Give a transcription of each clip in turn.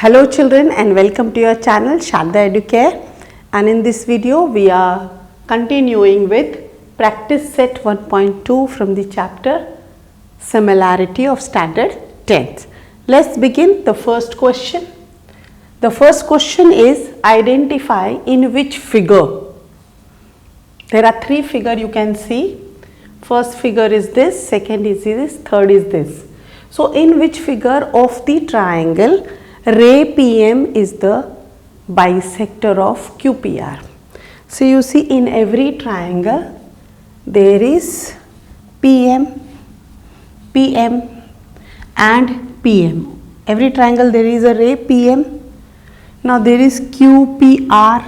Hello children and welcome to your channel Sharda Educare, and in this video we are continuing with practice set 1.2 from the chapter Similarity of Standard Tense. Let's begin the first question. The first question is identify in which figure. There are three figures you can see. First figure is this, second is this, third is this. So in which figure of the triangle ray PM is the bisector of QPR. So you see in every triangle there is PM, PM and PM. Every triangle there is a ray PM. Now there is QPR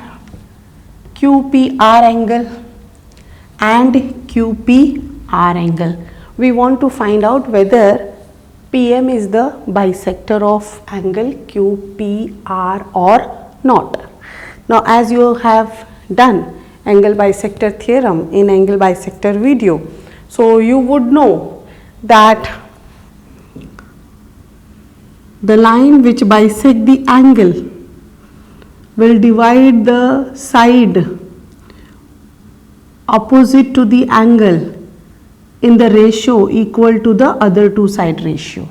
angle and QPR angle. We want to find out whether PM is the bisector of angle QPR or not. Now as you have done angle bisector theorem in angle bisector video, so you would know that the line which bisects the angle will divide the side opposite to the angle in the ratio equal to the other two side ratio.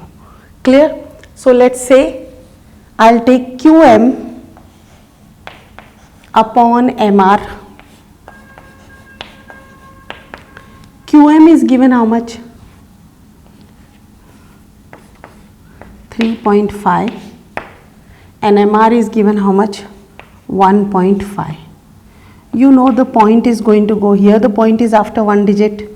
Clear? So let's say I'll take QM upon MR. QM is given how much? 3.5 and MR is given how much? 1.5. You know the point is going to go here, the point is after one digit.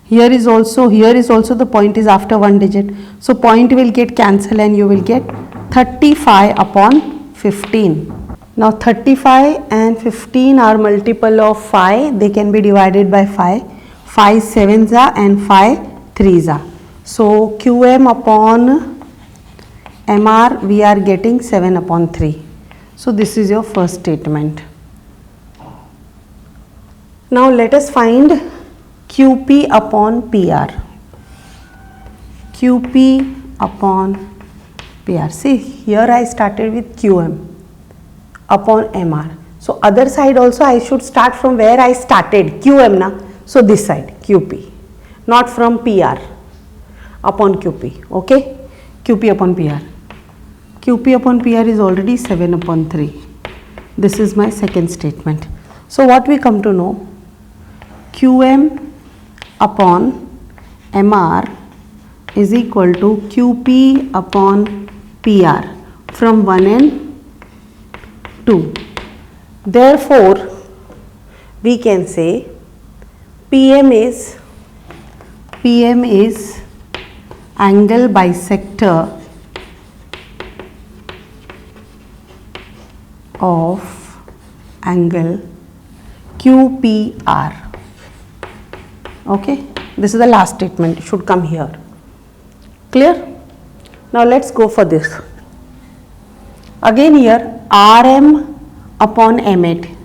Here is also the point is after one digit. So point will get cancelled and you will get 35 upon 15. Now 35 and 15 are multiple of 5. They can be divided by 5. 5 sevens are and 5 threes are. So QM upon MR we are getting 7 upon 3. So this is your first statement. Now let us find QP upon PR. QP upon PR. See, here I started with QM upon MR. So other side also I should start from where I started, QM na. So this side QP, not from PR upon QP. Okay, QP upon PR. QP upon PR is already 7 upon 3. This is my second statement. So what we come to know, QM upon MR is equal to QP upon PR from 1 and 2. Therefore, we can say PM is angle bisector of angle QPR. Okay, this is the last statement, it should come here. Clear? Now let's go for this. Again here RM upon M8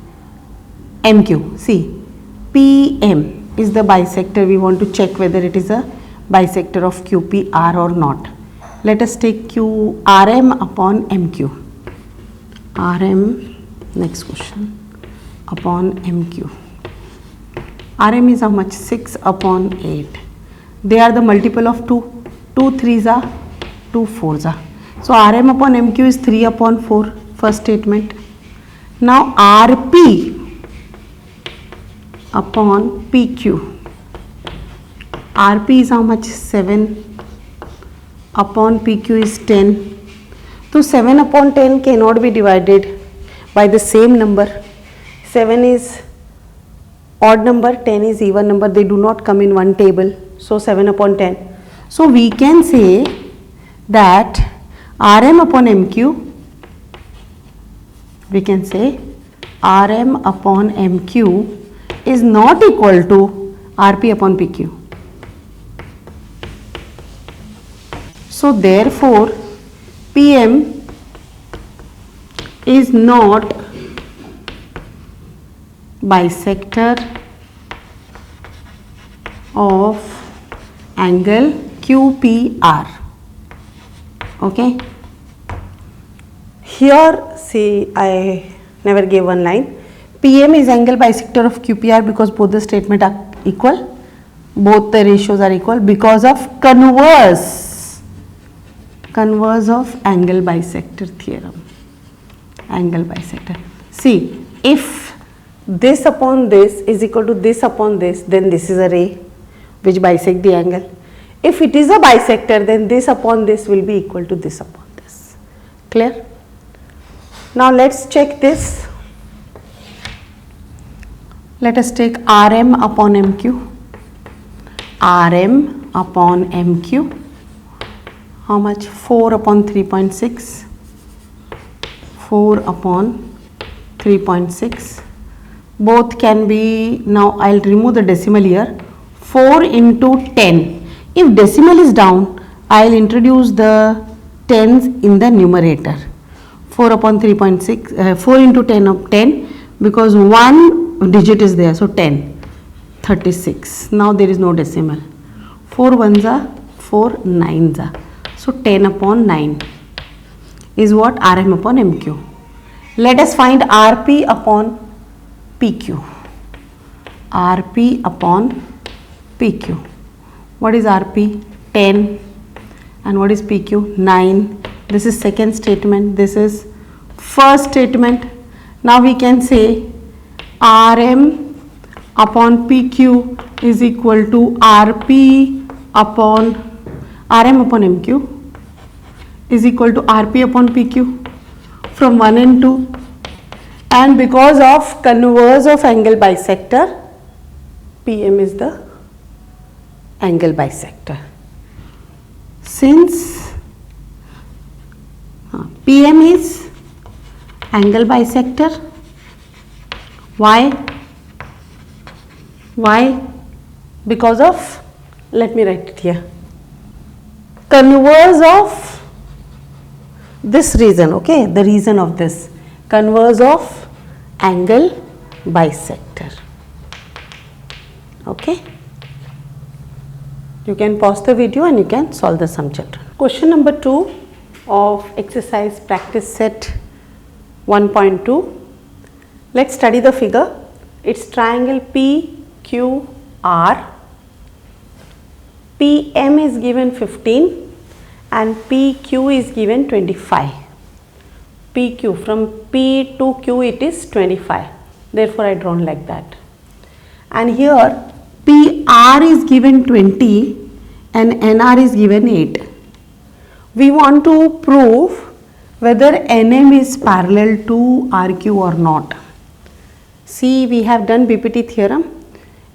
MQ. See, PM is the bisector. We want to check whether it is a bisector of QPR or not. Let us take RM upon MQ. RM, next question, upon MQ. RM is how much? 6 upon 8. They are the multiple of 2. 2 3s are, 2 4s are. So RM upon MQ is 3 upon 4. First statement. Now RP upon PQ. RP is how much? 7 upon PQ is 10. So 7 upon 10 cannot be divided by the same number. 7 is odd number, 10 is even number, they do not come in one table. So 7 upon 10. So we can say that RM upon MQ, we can say RM upon MQ is not equal to RP upon PQ. So therefore PM is not bisector of angle QPR. Okay, here see I never gave one line. PM is angle bisector of QPR because both the statement are equal, both the ratios are equal because of converse of angle bisector theorem. Angle bisector. See, if this upon this is equal to this upon this, then this is a ray which bisect the angle. If it is a bisector, then this upon this will be equal to this upon this. Clear? Now let's check this. Let us take Rm upon MQ. Rm upon MQ. How much? 4 upon 3.6. 4 upon 3.6. Both can be, now I will remove the decimal here. 4 into 10. If decimal is down, I will introduce the tens in the numerator. 4 upon 3.6, 4 into 10 of 10 because one digit is there, so 10, 36. Now there is no decimal. 4 ones are 4 nines are. So 10 upon 9 is what? Rm upon MQ. Let us find Rp upon PQ. Rp upon PQ. What is Rp? 10. And what is PQ? 9. This is second statement. This is first statement. Now we can say Rm upon PQ is equal to Rp upon Rm upon MQ is equal to Rp upon PQ from 1 and 2. And because of converse of angle bisector, PM is the angle bisector. Since PM is angle bisector, why? Because of, let me write it here, converse of this reason, okay, the reason of this, converse of angle bisector, okay. You can pause the video and you can solve the sum, children. Question number 2 of exercise practice set 1.2. Let's study the figure. It's triangle PQR. PM is given 15 and PQ is given 25. PQ, from P to Q it is 25. Therefore, I drawn like that. And here PR is given 20 and NR is given 8. We want to prove whether NM is parallel to RQ or not. See, we have done BPT theorem.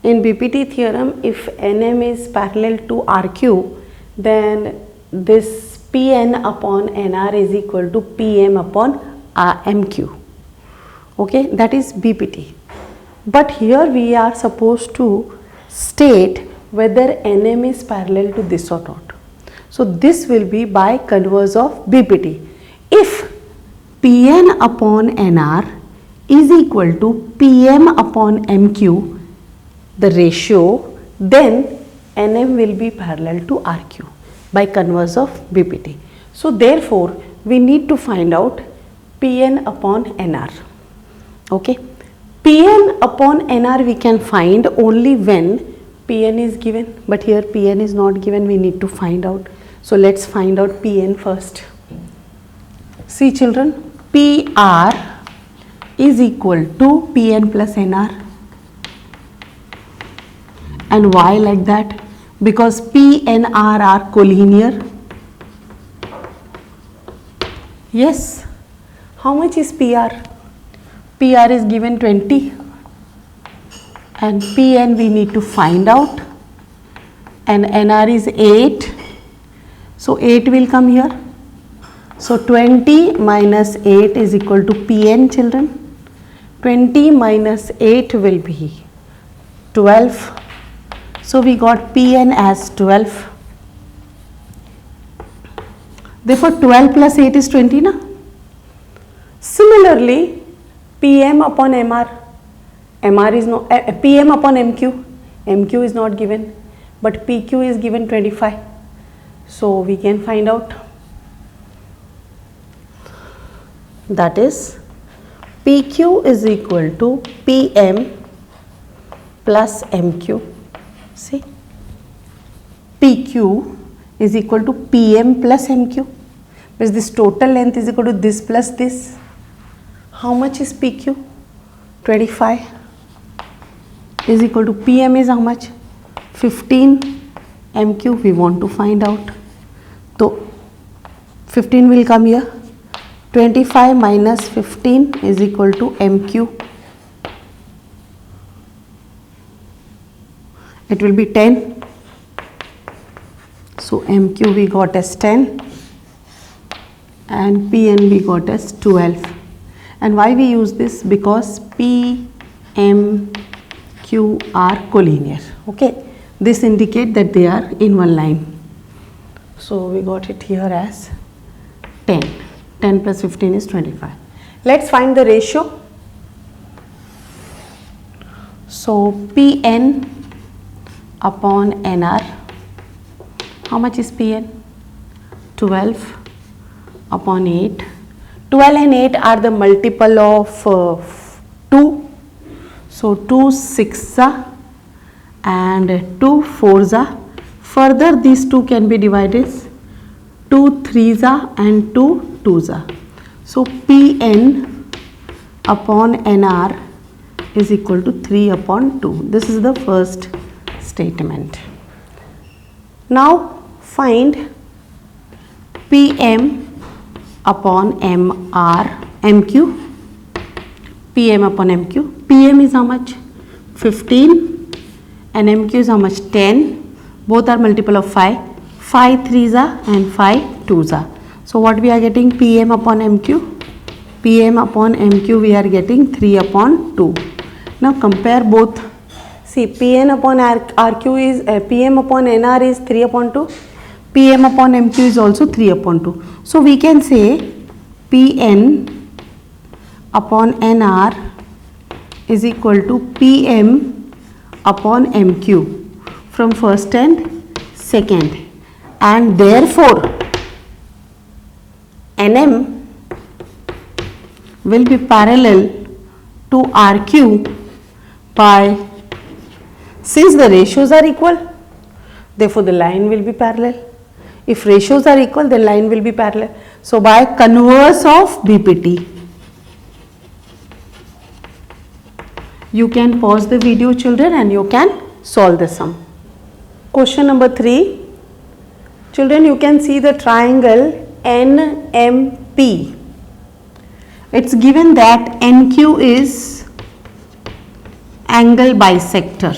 In BPT theorem, if NM is parallel to RQ, then this PN upon NR is equal to PM upon MQ. Okay, that is BPT. But here we are supposed to state whether NM is parallel to this or not. So this will be by converse of BPT. If PN upon NR is equal to PM upon MQ, the ratio, then NM will be parallel to RQ by converse of BPT. So therefore, we need to find out PN upon NR. Okay. PN upon NR we can find only when PN is given, but here PN is not given, we need to find out. So let's find out PN first. See children, PR is equal to PN plus NR. And why like that? Because P and R are collinear. Yes. How much is PR? PR is given 20 and PN we need to find out, and NR is 8. So 8 will come here. So 20 minus 8 is equal to PN, children. 20 minus 8 will be 12. So we got PN as 12. Therefore 12 plus 8 is 20, na? Similarly, PM upon MR, MR is no, PM upon MQ, MQ is not given, but PQ is given 25. So we can find out. that is PQ is equal to PM plus MQ. See, PQ is equal to PM plus MQ, because this total length is equal to this plus this. How much is PQ? 25 is equal to PM is how much? 15. MQ we want to find out. So 15 will come here. 25 minus 15 is equal to MQ. It will be 10. So MQ we got as 10 and PN we got as 12. And why we use this? Because P, M, Q are collinear. Okay, this indicate that they are in one line. So we got it here as 10. 10 plus 15 is 25. Let's find the ratio. So Pn upon Nr. How much is Pn? 12 upon 8. 12 and 8 are the multiple of 2. So 2 6 and 2 4. Further these two can be divided 2 3 and 2 2. So Pn upon Nr is equal to 3 upon 2. This is the first statement. Now find Pm upon MQ. Pm upon MQ. Pm is how much? 15 and MQ is how much? 10. Both are multiple of 5. 5 3s and 5 2s. So what we are getting? Pm upon MQ. Pm upon MQ we are getting 3 upon 2. Now compare both. See, Pn upon RQ is Pm upon Nr is 3 upon 2. Pm upon MQ is also 3 upon 2. So we can say Pn upon Nr is equal to Pm upon MQ from first and second, and therefore Nm will be parallel to RQ by, since the ratios are equal, therefore the line will be parallel. If ratios are equal, then line will be parallel. So by converse of BPT, you can pause the video, children, and you can solve the sum. Question number 3. Children, you can see the triangle NMP. It's given that NQ is angle bisector.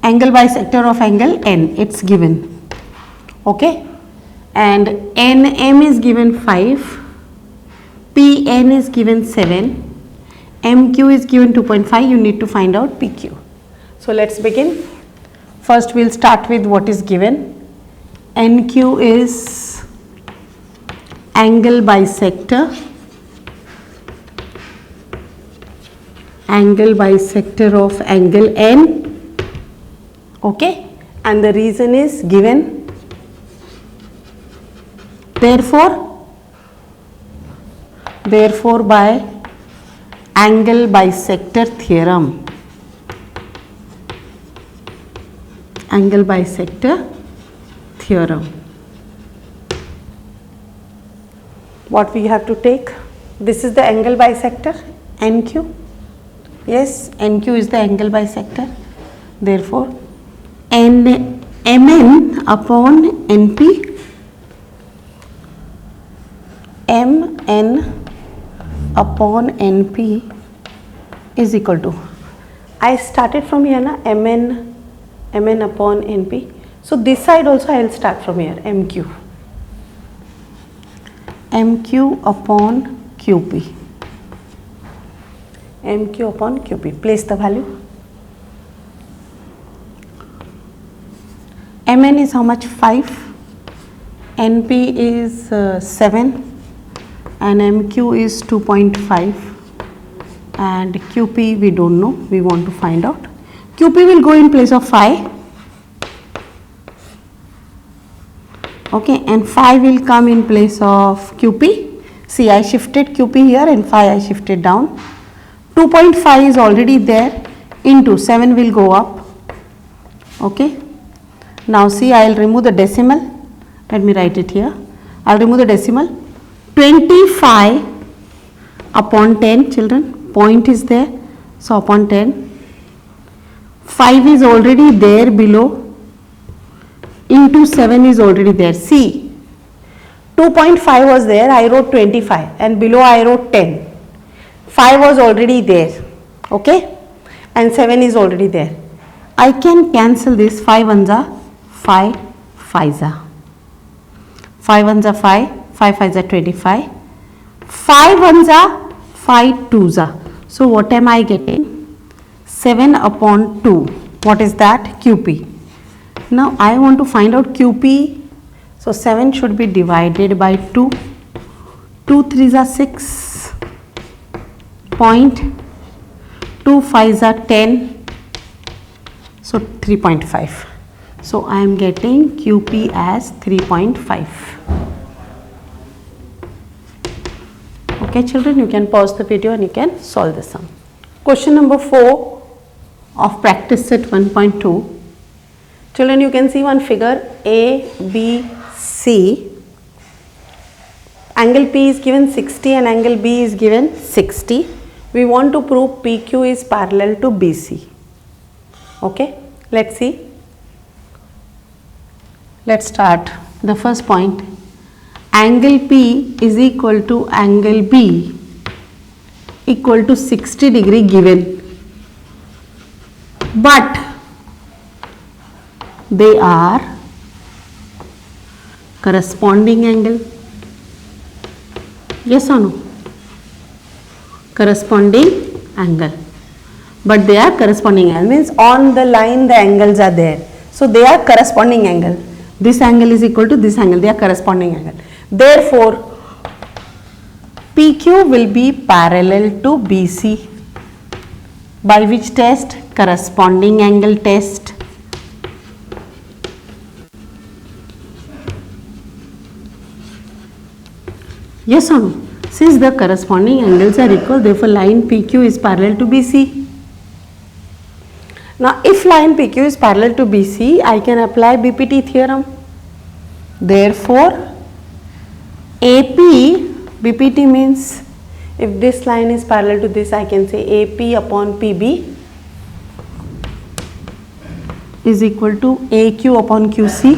Angle bisector of angle N, it's given. Okay, and NM is given 5, PN is given 7, MQ is given 2.5. You need to find out PQ. So let's begin. First we'll start with what is given. NQ is angle bisector. Angle bisector of angle N. Okay, and the reason is given. Therefore by angle bisector theorem, angle bisector theorem, what we have to take? This is the angle bisector NQ. Yes, NQ is the angle bisector. Therefore Mn upon Np, Mn upon Np is equal to, I started from here na, Mn upon Np. So this side also I will start from here, MQ upon QP, MQ upon QP. Place the value. Mn is how much? 5, Np is 7 and MQ is 2.5 and QP we don't know, we want to find out. QP will go in place of 5. okay, and phi will come in place of QP. See, I shifted QP here and phi I shifted down. 2.5 is already there, into 7 will go up, okay. Now see, I will remove the decimal, let me write it here, I will remove the decimal. 25 upon 10 children, point is there, so upon 10, 5 is already there below, into 7 is already there. See, 2.5 was there, I wrote 25 and below I wrote 10. 5 was already there, okay, and 7 is already there. I can cancel this, 5 ones are 5, 5s are. 5 ones are 5, 5 5s are 25. 5 ones are 5 2s are. So what am I getting? 7 upon 2. What is that? QP. Now I want to find out QP. So 7 should be divided by 2. 2 3s are 6. Point. 2 5s are 10. So 3.5. So I am getting QP as 3.5. Okay children, you can pause the video and you can solve the sum. Question number 4 of practice set 1.2. Children, you can see one figure A, B, C. Angle P is given 60 and angle B is given 60. We want to prove PQ is parallel to BC. Okay, let's see. Let's start. The first point, angle P is equal to angle B equal to 60 degree given, but they are corresponding angle. Yes or no? Corresponding angle, but they are corresponding angle, means on the line the angles are there, so they are corresponding angle. This angle is equal to this angle, they are corresponding angle. Therefore, PQ will be parallel to BC. By which test? Corresponding angle test. Yes or no? Since the corresponding angles are equal, therefore line PQ is parallel to BC. Now, if line PQ is parallel to BC, I can apply BPT theorem. Therefore, AP, BPT means if this line is parallel to this, I can say AP upon PB is equal to AQ upon QC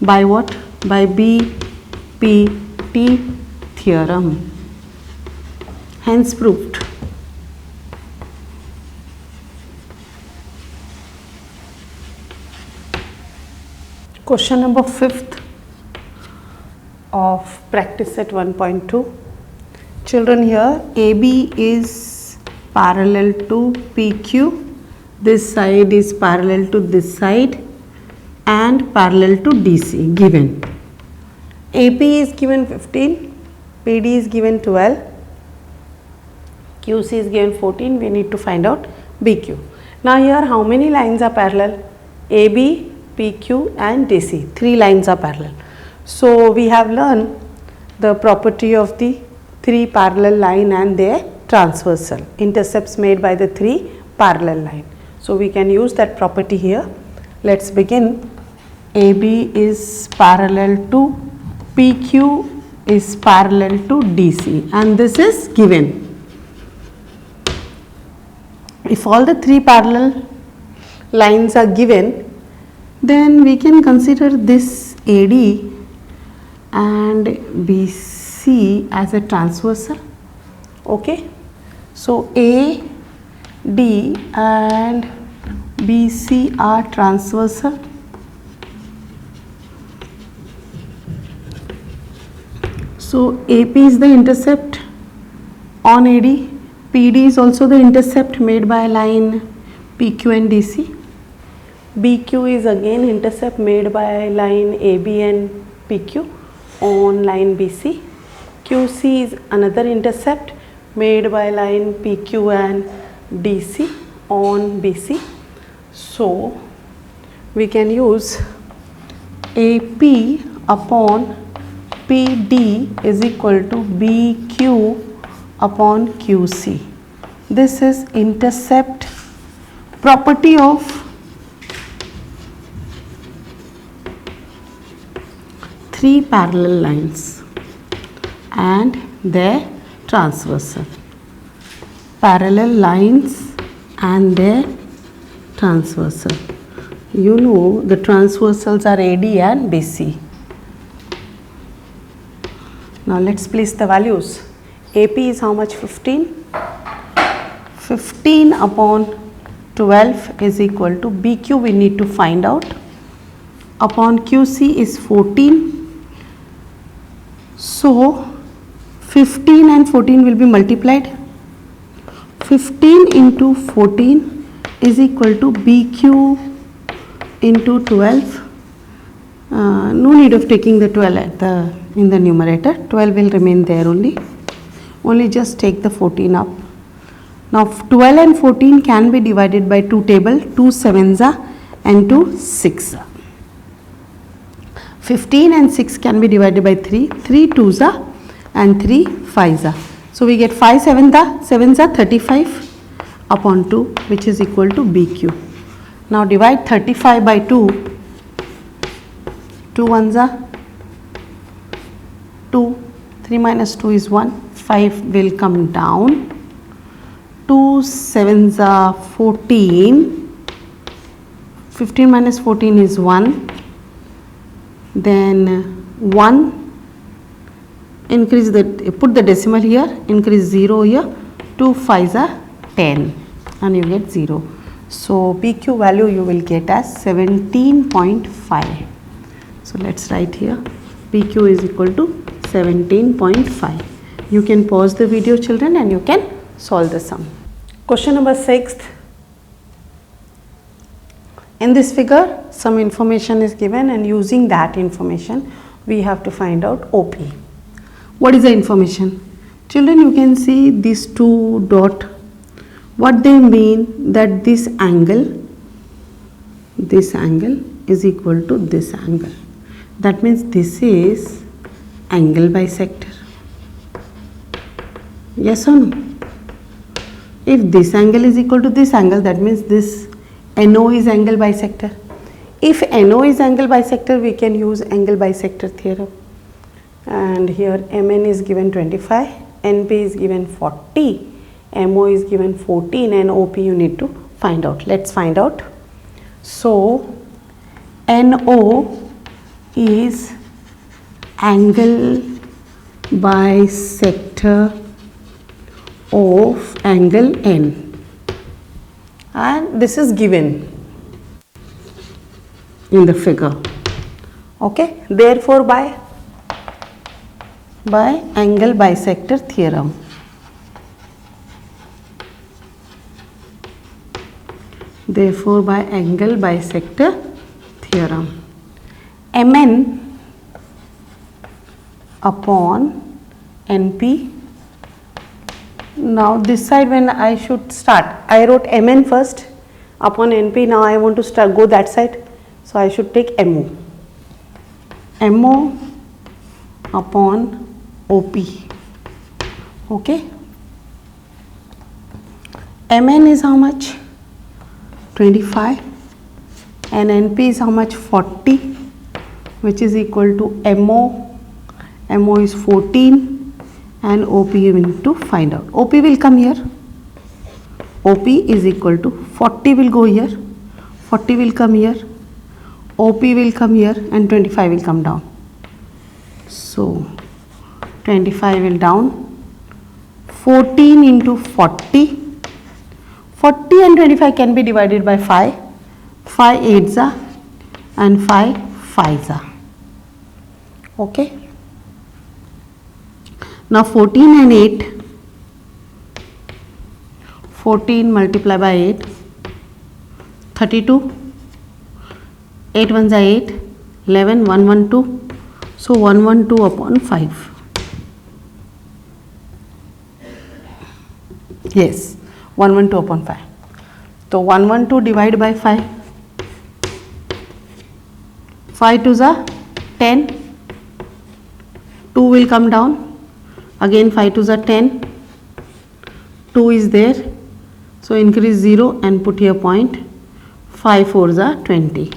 by what? By BPT theorem. Hence proved. Question number 5th of practice set 1.2. Children, here AB is parallel to PQ, this side is parallel to this side and parallel to DC given. AP is given 15, PD is given 12, QC is given 14, we need to find out BQ. Now here how many lines are parallel? AB, PQ and DC, 3 lines are parallel. So we have learned the property of the 3 parallel line and their transversal, intercepts made by the 3 parallel line. So we can use that property here. Let's begin. AB is parallel to PQ is parallel to DC and this is given. If all the 3 parallel lines are given, then we can consider this AD and BC as a transversal. Okay, so AD and BC are transversal. So AP is the intercept on AD, PD is also the intercept made by line PQ and DC. BQ is again intercept made by line AB and PQ on line BC. QC is another intercept made by line PQ and DC on BC. So we can use AP upon PD is equal to BQ upon QC. This is intercept property of three parallel lines and their transversal. Parallel lines and their transversal. You know the transversals are AD and BC. Now let's place the values. AP is how much? 15. 15 upon 12 is equal to BQ, we need to find out, upon QC is 14. So 15 and 14 will be multiplied. 15 into 14 is equal to BQ into 12. No need of taking the 12 in the numerator. 12 will remain there only. Only just take the 14 up. Now 12 and 14 can be divided by 2 table, 2 sevens and 2 6. 15 and 6 can be divided by 3, 3 twos and 3 fives. So we get 5 sevens are 35 upon 2, which is equal to BQ. Now divide 35 by 2, 2 ones are 2, 3 minus 2 is 1, 5 will come down, 2 sevens are 14, 15 minus 14 is 1, then 1, increase the, put the decimal here, increase 0 here, 2 5s are 10 and you get 0. So PQ value you will get as 17.5. So let's write here PQ is equal to 17.5. You can pause the video, children, and you can solve the sum. Question number 6. In this figure some information is given and using that information we have to find out OP. What is the information? Children, you can see these two dot. What they mean that this angle is equal to this angle. That means this is angle bisector. Yes or no? If this angle is equal to this angle, that means this NO is angle bisector. If NO is angle bisector, we can use angle bisector theorem. And here MN is given 25, NP is given 40, MO is given 14 and OP you need to find out. Let's find out. So NO is angle bisector of angle N and this is given in the figure. Okay, therefore by angle bisector theorem, therefore by angle bisector theorem, MN upon NP. Now this side when I should start, I wrote MN first upon NP. Now I want to start go that side, so I should take MO. MO upon OP. Okay. MN is how much? 25 and NP is how much? 40, which is equal to MO. MO is 14 and OP you need to find out. OP will come here. OP is equal to 40 will go here, 40 will come here, OP will come here and 25 will come down. So 25 will down, 14 into 40, 40 and 25 can be divided by 5, 5 8s are and 5 5s are. Okay. Now 14 and 8, 14 multiplied by 8, 32, 8 ones are 8, 11, 112, so 112 upon 5. Yes, 112 upon 5. So 112 divided by 5, 5 2s are 10, 2 will come down, again 5 2s are 10, 2 is there, so increase 0 and put here point, 5 4s are 20,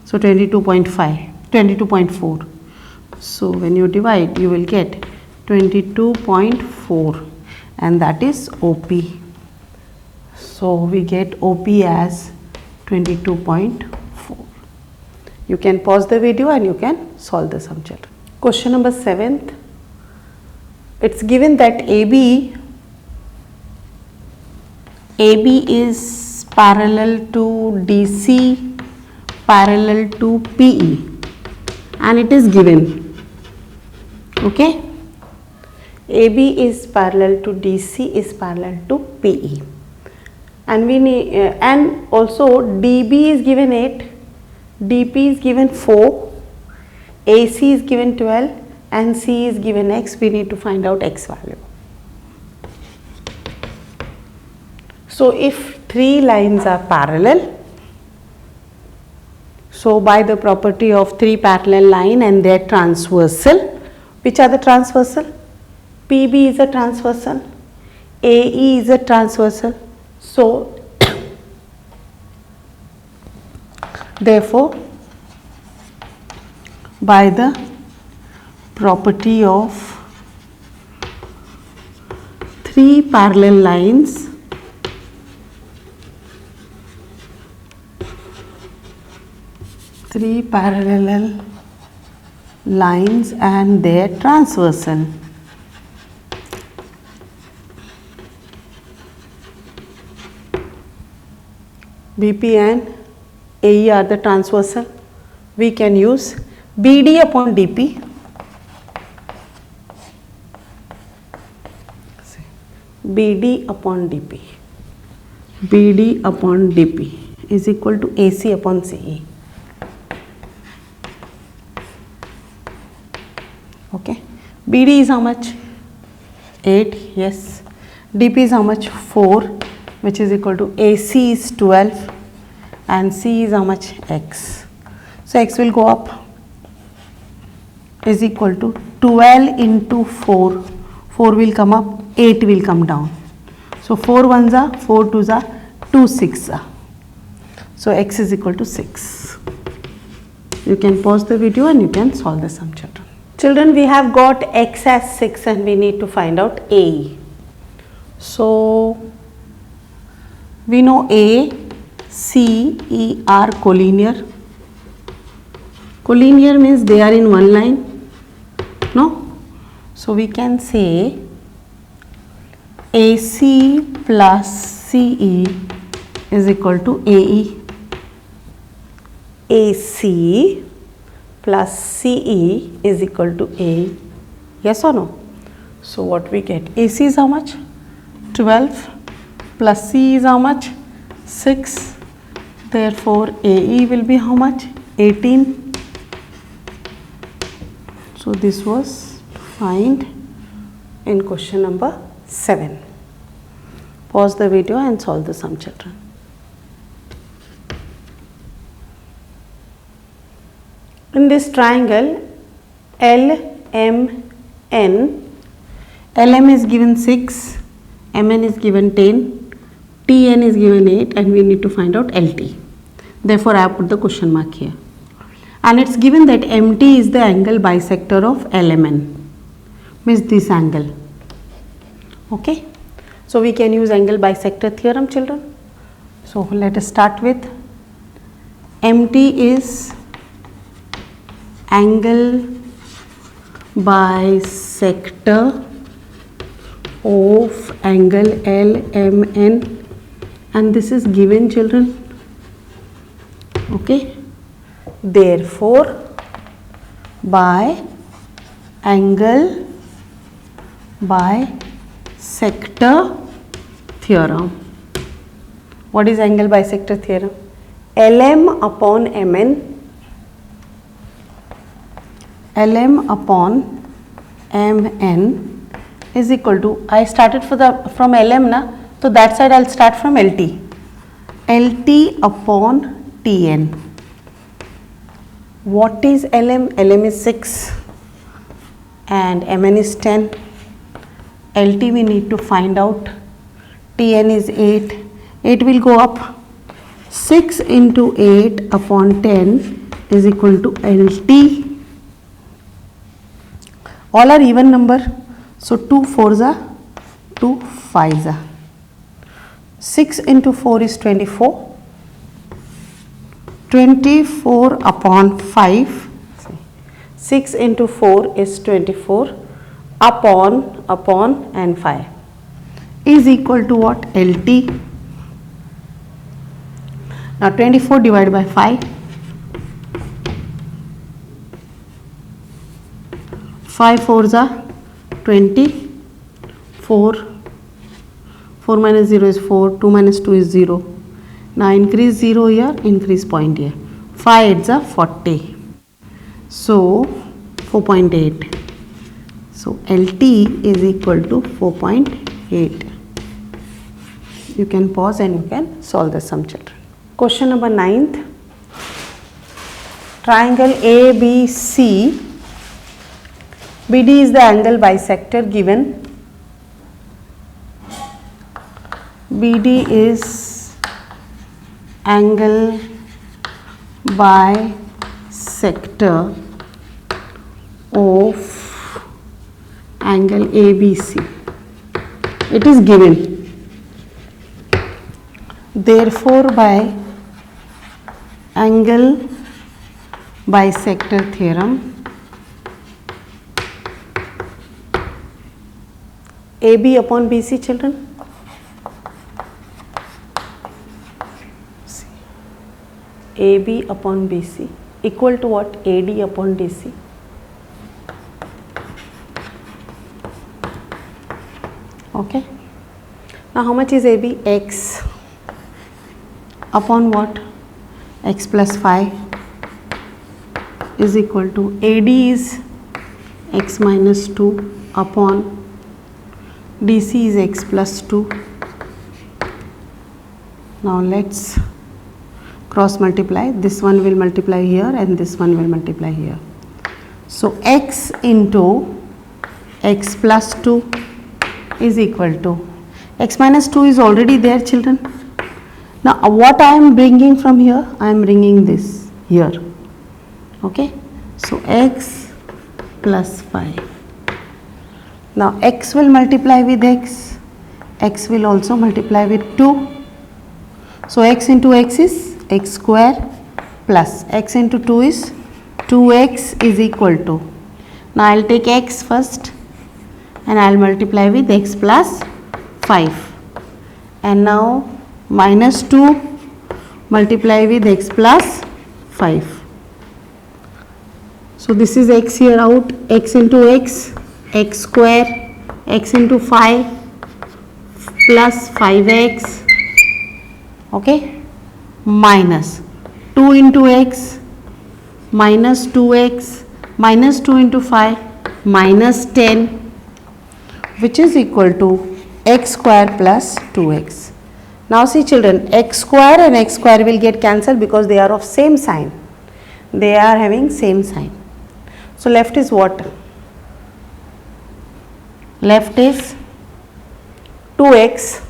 so 22.4. So when you divide, you will get 22.4, and that is OP. So we get OP as 22.4. You can pause the video and you can solve the sum, children. Question number 7th. It's given that AB is parallel to DC parallel to PE, and it is given. Okay, AB is parallel to DC is parallel to PE, and we need and also DB is given 8, DP is given 4, AC is given 12, and C is given X. We need to find out X value. So if 3 lines are parallel, so by the property of 3 parallel line and their transversal, which are the transversal? PB is a transversal, AE is a transversal. So therefore, by the property of 3 parallel lines, and their transversal, BP and AE are the transversal, we can use BD upon DP. BD upon DP. BD upon DP is equal to AC upon CE. Okay, BD is how much? 8, yes. DP is how much? 4, which is equal to AC is 12, and C is how much? X. So X will go up, is equal to 12 into 4. 4 will come up, 8 will come down. So 4 1s are, 4 2s are, 2 6s are. So X is equal to 6. You can pause the video and you can solve the sum, children. Children, we have got X as 6 and we need to find out AE. So we know A, C, E are collinear. Collinear means they are in one line. No? So we can say AC plus CE is equal to AE. AC plus CE is equal to AE. Yes or no? So what we get? AC is how much? 12 plus C is how much? 6. Therefore AE will be how much? 18. So this was find in question number 7. Pause the video and solve the sum, children. In this triangle LMN, LM is given 6, MN is given 10, TN is given 8, and we need to find out LT. Therefore I have put the question mark here. And it's given that MT is the angle bisector of LMN, means this angle. Okay, so we can use angle bisector theorem, children. So let us start with MT is angle bisector of angle LMN, and this is given, children. Okay, therefore by angle bisector theorem. What is angle bisector theorem? LM upon MN, LM upon MN is equal to, I started from LM na, so that side I'll start from LT. LT upon TN. What is LM? LM is 6 and MN is 10. LT we need to find out. TN is 8. 8 will go up. 6 into 8 upon 10 is equal to LT. All are even number. So 2 4s are 2 5s are. 6 into 4 is 24. 24 upon 5. 6 into 4 is 24 upon and 5 is equal to what? LT. Now 24 divided by 5. 5 4s are 20. 4 minus 0 is 4. 2 minus 2 is 0. Now increase 0 here, increase point here. 5 8s are 40. So 4.8. So LT is equal to 4.8. You can pause and you can solve the sum, children. Question number 9th. Triangle ABC. BD is the angle bisector given. BD is angle bisector of angle ABC. It is given. Therefore, by angle bisector theorem, AB upon BC, children. AB upon BC equal to what? AD upon DC. Okay. Now how much is AB? X upon what? X plus 5 is equal to AD is X minus 2 upon DC is X plus 2. Now let's cross multiply. This one will multiply here and this one will multiply here. So X into X plus 2 is equal to X minus 2 is already there, children. Now what I am bringing from here? I am bringing this here. Okay. So X plus 5. Now X will multiply with X. X will also multiply with 2. So X into X is X square plus X into 2 is 2X is equal to. Now I will take X first and I will multiply with X plus 5. And now minus 2 multiply with X plus 5. So this is X here out. X into X, X square, X into 5 plus 5X. Okay. Minus 2 into X minus 2X minus 2 into 5 minus 10, which is equal to X square plus 2X. Now see, children, X square and X square will get cancelled because they are of same sign. They are having same sign. So left is what? Left is 2X,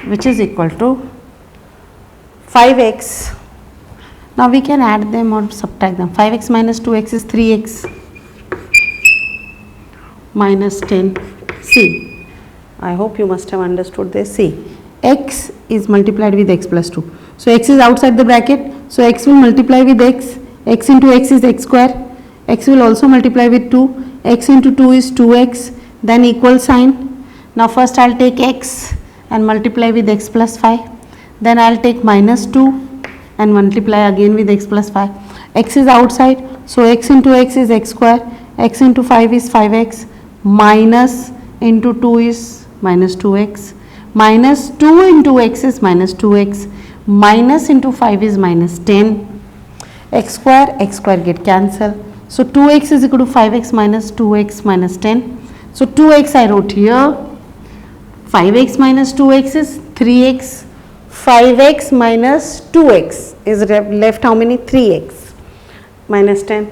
which is equal to 5X. Now we can add them or subtract them. 5X minus 2X is 3X minus 10. See, I hope you must have understood this. See, X is multiplied with X plus 2. So X is outside the bracket. So X will multiply with X. X into X is X square. X will also multiply with 2. X into 2 is 2X. Then equal sign. Now first I will take X and multiply with X plus 5. Then I will take minus 2 and multiply again with X plus 5. X is outside. So X into X is X square. X into 5 is 5X. Minus into 2 is minus 2X. Minus 2 into X is minus 2X. Minus into 5 is minus 10. X square get cancelled. So 2X is equal to 5X minus 2X minus 10. So 2X I wrote here. 5X minus 2X is 3X. 5x minus 2x is left how many? 3x minus 10.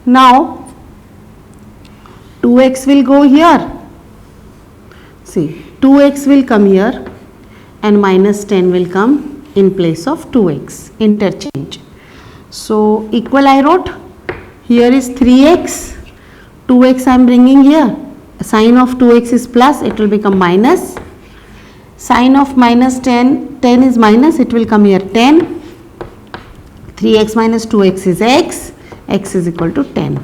Now 2x will go here. See, 2x will come here and minus 10 will come in place of 2x, interchange. So equal I wrote, here is 3x, 2x I am bringing here, sign of 2x is plus, it will become minus, sign of minus 10 is minus, it will come here 10, 3x minus 2x is x is equal to 10.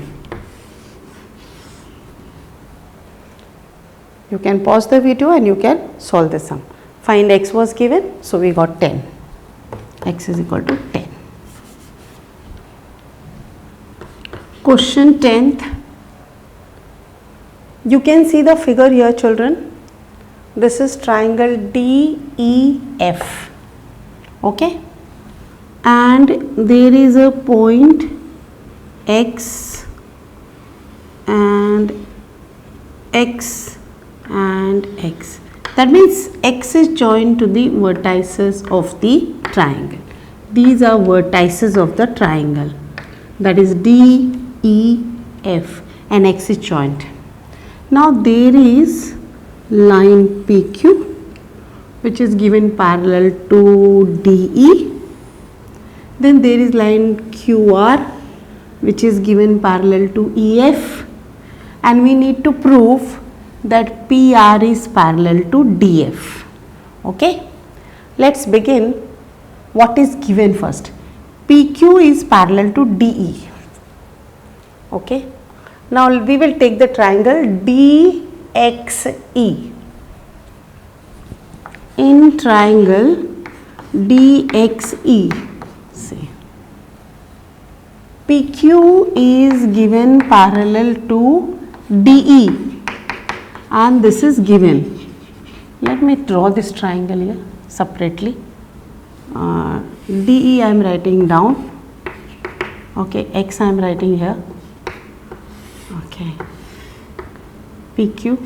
You can pause the video and you can solve the sum. Find x was given, so we got 10, x is equal to 10. Question 10th. You can see the figure here, children. This is triangle DEF, okay, and there is a point x and x and x. That means x is joined to the vertices of the triangle. These are vertices of the triangle, that is DEF, and x is joined. Now there is line PQ which is given parallel to DE. Then there is line QR which is given parallel to EF, and we need to prove that PR is parallel to DF. Okay, let's begin. What is given first? PQ is parallel to DE. Okay, now we will take the triangle DXE. In triangle DXE, see, PQ is given parallel to DE, and this is given. Let me draw this triangle here separately. DE I am writing down. Okay, X I am writing here. Okay, PQ.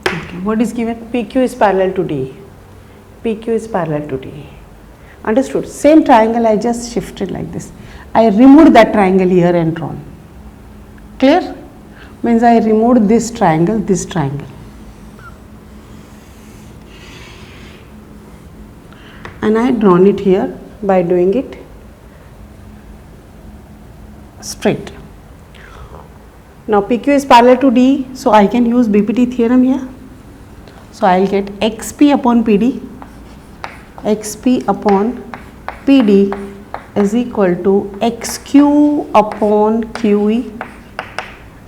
Okay, what is given? PQ is parallel to DE. PQ is parallel to DE. Understood? Same triangle I just shifted like this. I removed that triangle here and drawn. Clear? Means I removed this triangle, and I had drawn it here by doing it straight. Now PQ is parallel to D, so I can use BPT theorem here. So I will get XP upon PD, XP upon PD is equal to XQ upon QE,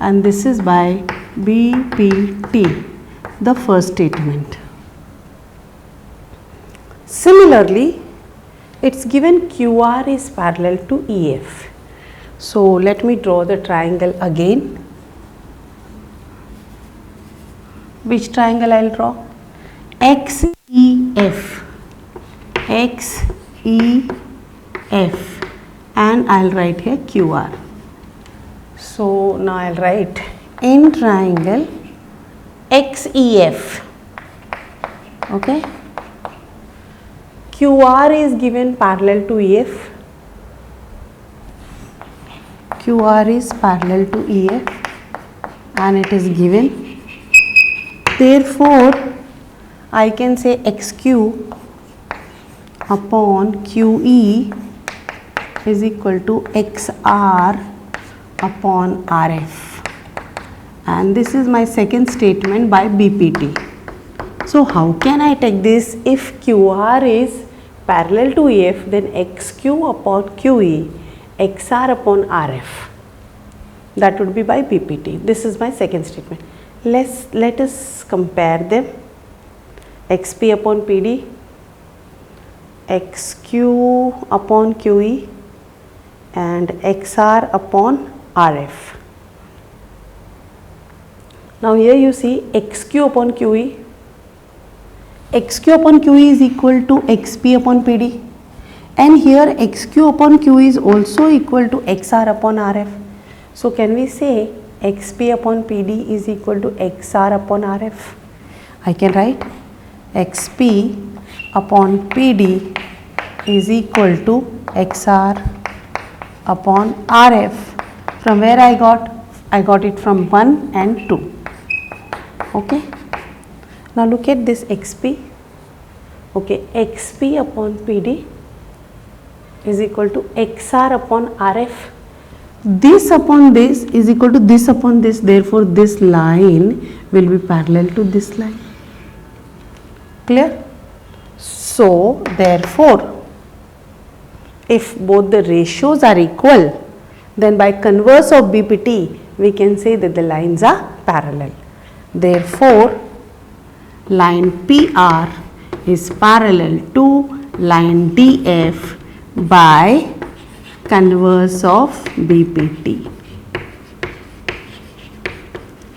and this is by BPT, the first statement. Similarly, it's given QR is parallel to EF. So let me draw the triangle again. Which triangle I will draw? XEF, XEF, and I will write here QR. So now I will write in triangle XEF, okay. QR is given parallel to EF. QR is parallel to EF and it is given. Therefore, I can say XQ upon QE is equal to XR upon RF, and this is my second statement by BPT. So how can I take this? If QR is parallel to EF, then XQ upon QE, XR upon RF, that would be by BPT. This is my second statement. Let us compare them. XP upon PD, XQ upon QE, and XR upon RF. Now here you see XQ upon QE. XQ upon QE is equal to XP upon PD, and here XQ upon QE is also equal to XR upon RF. So can we say XP upon PD is equal to XR upon RF? I can write XP upon PD is equal to XR upon RF. From where I got it from 1 and 2. Okay. Now look at this XP. Okay, XP upon PD is equal to XR upon RF. This upon this is equal to this upon this, therefore this line will be parallel to this line. Clear? So therefore, if both the ratios are equal, then by converse of BPT we can say that the lines are parallel. Therefore, line PR is parallel to line DF by converse of BPT.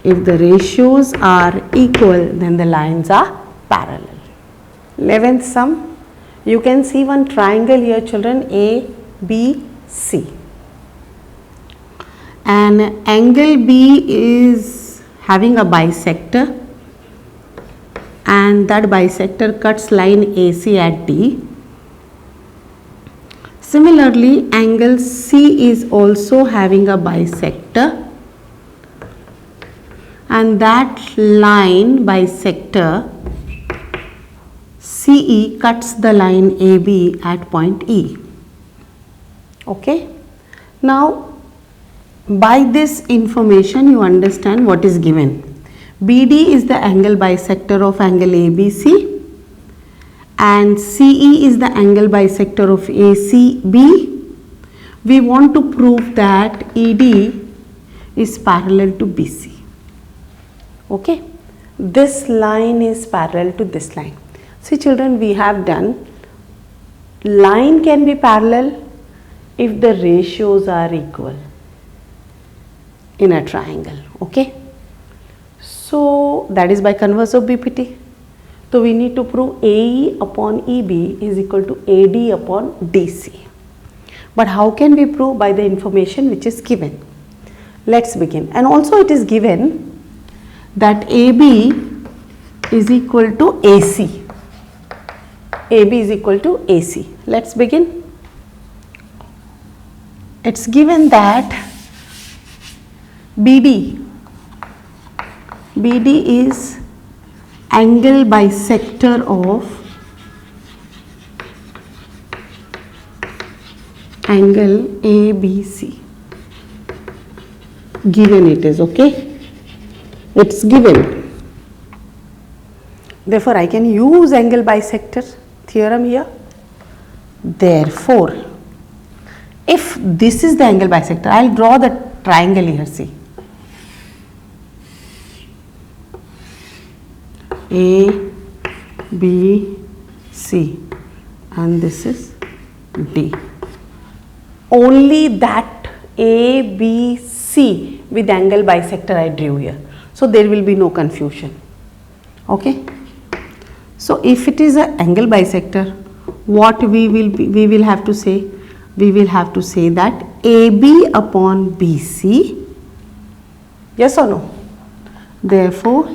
If the ratios are equal, then the lines are parallel. 11th sum, you can see one triangle here children, ABC. And angle B is having a bisector, and that bisector cuts line AC at D. Similarly, angle C is also having a bisector, and that line bisector CE cuts the line AB at point E. Okay. Now, by this information you understand what is given. BD is the angle bisector of angle ABC, and CE is the angle bisector of ACB. We want to prove that ED is parallel to BC. Okay, this line is parallel to this line. See children, we have done line can be parallel if the ratios are equal in a triangle. Okay, so that is by converse of BPT. So we need to prove AE upon EB is equal to AD upon DC. But how can we prove? By the information which is given. Let's begin. And also it is given that AB is equal to AC. AB is equal to AC. Let's begin. It's given that BD is angle bisector of angle ABC. Given it is, okay, it's given. Therefore, I can use angle bisector theorem here. Therefore, if this is the angle bisector, I will draw the triangle here, see. A, B, C, and this is D. Only that A, B, C with angle bisector I drew here. So there will be no confusion. Okay. So if it is an angle bisector, what we will have to say? We will have to say that AB upon BC. Yes or no? Therefore,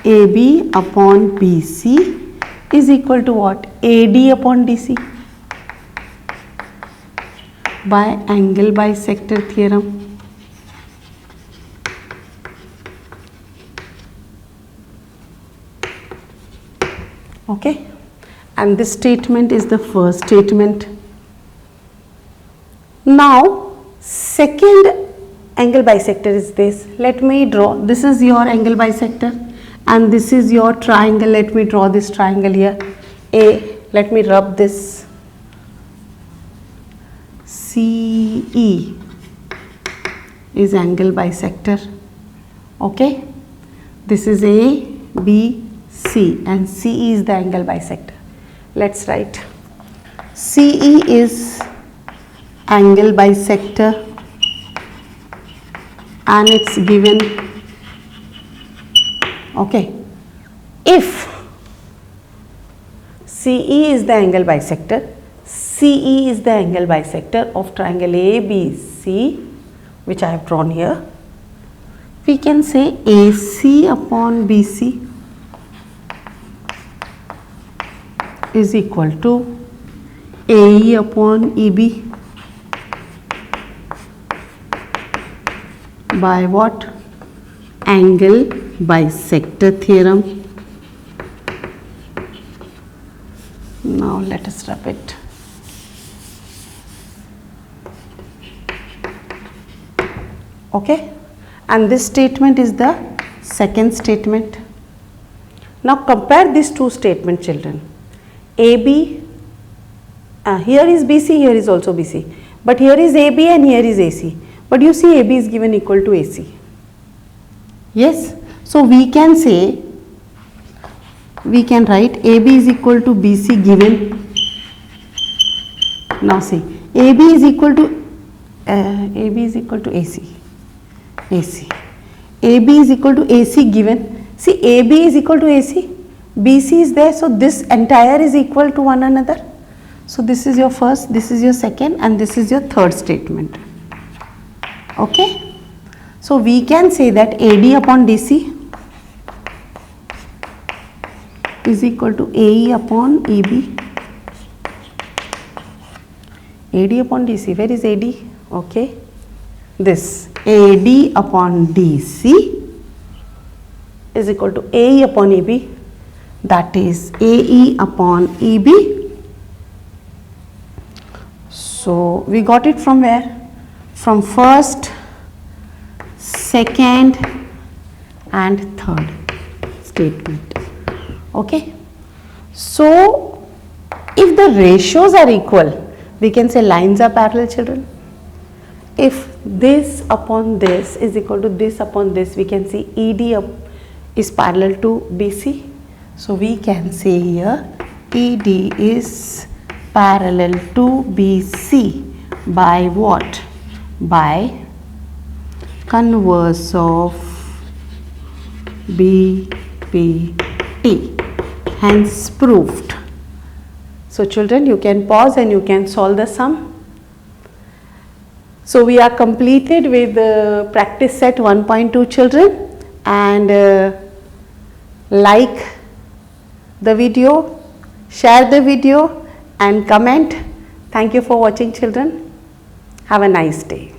AB upon BC is equal to what? AD upon DC by angle bisector theorem. Okay, and this statement is the first statement. Now, second angle bisector is this. Let me draw. This is your angle bisector. And this is your triangle. Let me draw this triangle here. A, let me rub this. CE is angle bisector. Okay. This is A, B, C, and CE is the angle bisector. Let's write. CE is angle bisector, and it's given. Okay, if CE is the angle bisector, CE is the angle bisector of triangle ABC, which I have drawn here, we can say AC upon BC is equal to AE upon EB by what? Angle bisector theorem. Now let us rub it. Okay, and this statement is the second statement. Now compare these two statements, children. AB, here is BC, here is also BC, but here is AB and here is AC, but you see AB is given equal to AC. Yes, so we can say, we can write AB is equal to BC given. Now see, AB is equal to AC. AB is equal to AC given. See, AB is equal to AC, BC is there, so this entire is equal to one another. So this is your first, this is your second, and this is your third statement. Okay, so we can say that AD upon DC is equal to AE upon EB. AD upon DC, where is AD? Okay, this AD upon DC is equal to AE upon EB, that is AE upon EB. So we got it from where? From first, second and third statement. Okay, so if the ratios are equal, we can say lines are parallel, children. If this upon this is equal to this upon this, we can see ED is parallel to BC. So we can say here ED is parallel to BC by what? By converse of BPT, hence proved. So children, you can pause and you can solve the sum. So we are completed with practice set 1.2, children, and like the video, share the video and comment. Thank you for watching, children. Have a nice day.